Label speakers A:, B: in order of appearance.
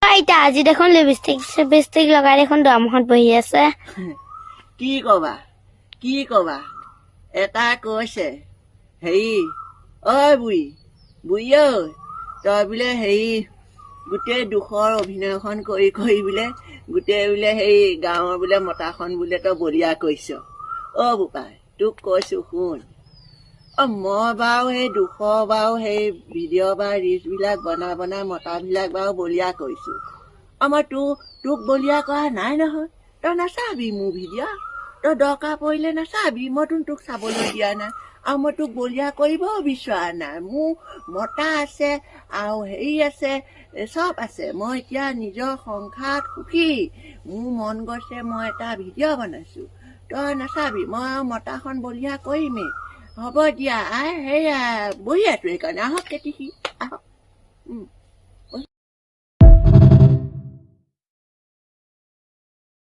A: আইতা আজি দেখোন লিপষ্টিক লগাই দেখোন দুৱাৰমুখত বহি আছে
B: কি কবা এটা কৈছে হেৰি ঐ বুঢ়ী ঐ তই বোলে হেৰি গোটেই দুখৰ অভিনয়খন কৰি বোলে গোটেই বোলে সেই গাঁৱৰ বোলে মতাখন বোলে তই বলিয়া কৰিছ বোপাই তোক কৈছো শুন মই বাৰু সেই দুখৰ বাৰু সেই ভিডিঅ' বা ৰিলচবিলাক বনাই মতাবিলাক বাৰু বলিয়া কৰিছো মই তোক বলিয়া কৰা নাই নহয় তই নাচাবি মোৰ ভিডিঅ' তই দৰকাৰ পৰিলে নাচাবি মইতো তোক চাবলৈ দিয়া নাই আৰু মই তোক বলিয়া কৰিবও বিচৰা নাই মোৰ মতা আছে আৰু হেৰি আছে চব আছে মই এতিয়া নিজৰ সংসাৰত সুখী মোৰ মন গৈছে মই এটা ভিডিঅ' বনাইছো তই নাচাবি মই আৰু মতাখন বলিয়া কৰিমেই হ'ব দিয়া সেয়া বহি আছো সেইকাৰণে আহক কেতিকি আহক